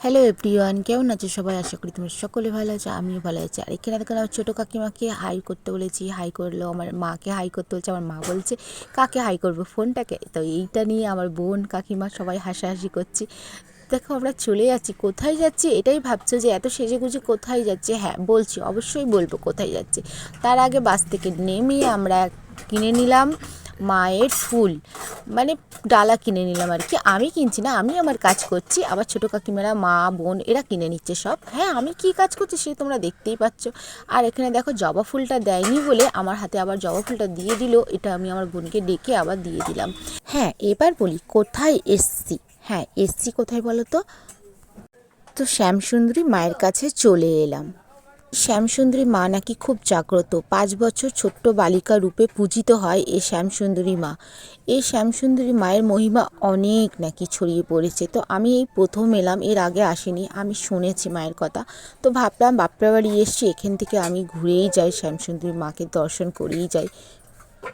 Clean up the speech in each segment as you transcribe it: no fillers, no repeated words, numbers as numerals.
Hello everyone, কেমন আছো সবাই? আশা করি তোমরা সকলে ভালো আছো, আমিও ভালো আছি। আর এখানে দেখো আমার ছোটো কাকিমাকে হাই করতে বলেছি, হাই করলো। আমার মাকে হাই করতে বলছে, আমার মা বলছে কাকে হাই করবো, ফোনটাকে? তো এইটা নিয়ে আমার বোন কাকিমা সবাই হাসাহাসি করছি। দেখো আমরা চলে যাচ্ছি, কোথায় যাচ্ছি এটাই ভাবছো যে এত সেজেগুজে কোথায় যাচ্ছে? হ্যাঁ বলছি, অবশ্যই বলবো কোথায় যাচ্ছি। তার আগে বাস থেকে নেমে আমরা কিনে নিলাম মায়ের ফুল, মানে ডালা কিনে নিলাম আর কি। আমি কিনছি না, আমি আমার কাজ করছি, আবার ছোটো কাকিমারা মা বোন এরা কিনে নিচ্ছে সব। হ্যাঁ আমি কি কাজ করছি সে তোমরা দেখতেই পাচ্ছ। আর এখানে দেখো জবা ফুলটা দেয়নি বলে আমার হাতে আবার জবা ফুলটা দিয়ে দিল, এটা আমি আমার বোনকে ডেকে আবার দিয়ে দিলাম। হ্যাঁ এবার বলি কোথায় এসছি। হ্যাঁ এসছি কোথায় বলো তো? তো শ্যামসুন্দরী মায়ের কাছে চলে এলাম। শ্যামসুন্দরী মা নাকি খুব জাগ্রত, 5 বছর ছোট্ট বালিকা রূপে পূজিত হয় এই শ্যামসুন্দরী মা। এই শ্যামসুন্দরী মায়ের মহিমা অনেক নাকি ছড়িয়ে পড়েছে। তো আমি এই প্রথম এলাম, এর আগে আসিনি, আমি শুনেছি মায়ের কথা। তো ভাবলাম বাপরা বাড়ি এসছি, এখান থেকে আমি ঘুরেই যাই, শ্যামসুন্দরী মাকে দর্শন করেই যাই।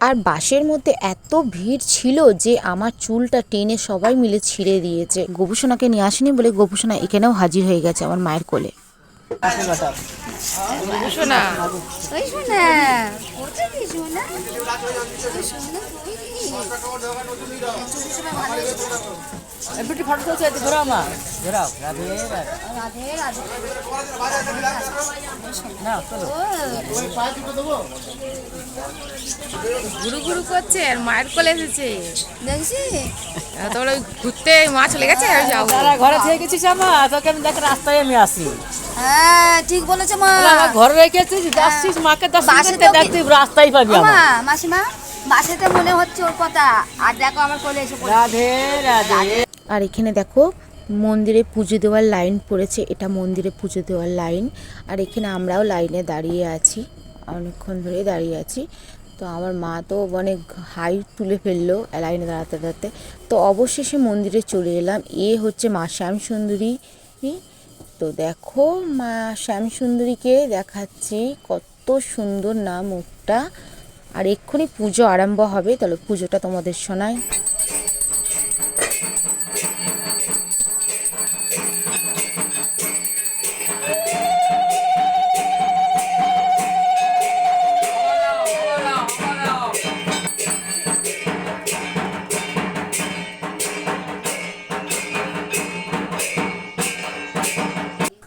আর বাসের মধ্যে এত ভিড় ছিল যে আমার চুলটা টেনে সবাই মিলে ছিঁড়ে দিয়েছে। গোপুসোনাকে নিয়ে আসেনি বলে গোপুসোনা এখানেও হাজির হয়ে গেছে আমার মায়ের কোলে। শোনা ওই শোনা কোথায় কি শোনা একটু ফটো তুলছে একটু ঘোরাও মা ঘোরাও রাধে রাধে রাধে না চলো গুরু গুরু করছে আর মায়ের কোলে এসেছে। দেখছি তোমরা ওই ঘুরতে মা চলে গেছে আর যাবো। তারা ঘরে থেকে গেছিস আমা তোকে আমি দেখ রাস্তায় আমি আসি হ্যাঁ ঠিক বলেছে মা আমার ঘরে রেখেছিস যাচ্ছিস মাকে দর্শন বাসে করতে তো দেখ তুই রাস্তায় পাবি মা আমার মাসিমা বাসেতে মনে হচ্ছে ওর কথা, আর দেখো আমার কোলে এসে পড়েছে। রাধে রাধে। আর এখানে দেখো মন্দিরে পুজো দেওয়ার লাইন পড়েছে, এটা মন্দিরে পুজো দেওয়ার লাইন। আর এখানে আমরাও লাইনে দাঁড়িয়ে আছি, অনেকক্ষণ ধরে দাঁড়িয়ে আছি। তো আমার মা তো অনেক হাই তুলে ফেললো লাইনে দাঁড়াতে দাঁড়াতে। তো অবশেষে মন্দিরে চলে এলাম। এ হচ্ছে মা শ্যামসুন্দরী। তো দেখো মা শ্যামসুন্দরীকে দেখাচ্ছি, কত সুন্দর না মুখটা। আর এক্ষুনি পুজো আরম্ভ হবে, তাহলে পুজোটা তোমাদের শোনায়।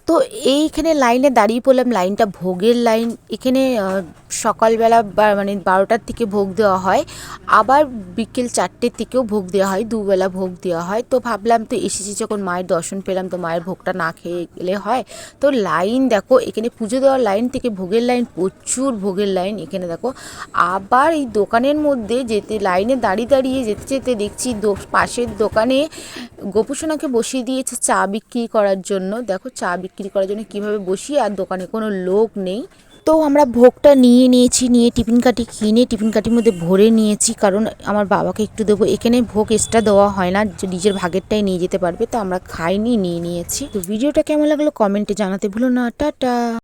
তো এইখানে লাইনে দাঁড়িয়ে পড়লাম, লাইনটা ভোগের লাইন। এখানে সকালবেলা মানে 12টার থেকে ভোগ দেওয়া হয়, আবার বিকেল 4টের থেকেও ভোগ দেওয়া হয়, দুবেলা ভোগ দেওয়া হয়। তো ভাবলাম তো এসেছি যখন মায়ের দর্শন পেলাম, তো মায়ের ভোগটা না খেয়ে গেলে হয়। তো লাইন দেখো, এখানে পুজো দেওয়ার লাইন থেকে ভোগের লাইন, প্রচুর ভোগের লাইন এখানে দেখো। আবার এই দোকানের মধ্যে যেতে লাইনে দাঁড়িয়ে দাঁড়িয়ে যেতে যেতে দেখছি পাশের দোকানে গোপুসোনাকে বসিয়ে দিয়েছে চা বিক্রি করার জন্য। দেখো চা বিক্রি করার জন্য কীভাবে বসিয়ে, আর দোকানে কোনো লোক নেই। তো আমরা ভোগটা নিয়ে নিয়েছি, নিয়ে টিফিন কাঠি কিনে টিফিন কাঠির মধ্যে ভরে নিয়েছি, কারণ আমার বাবাকে একটু দেবো। এখানে ভোগ এক্সট্রা দেওয়া হয় না, নিজের ভাগেরটাই নিয়ে যেতে পারবে। তো আমরা খাইনি, নিয়ে নিয়েছি। তো ভিডিওটা কেমন লাগলো কমেন্টে জানাতে ভুলো না। টাটা।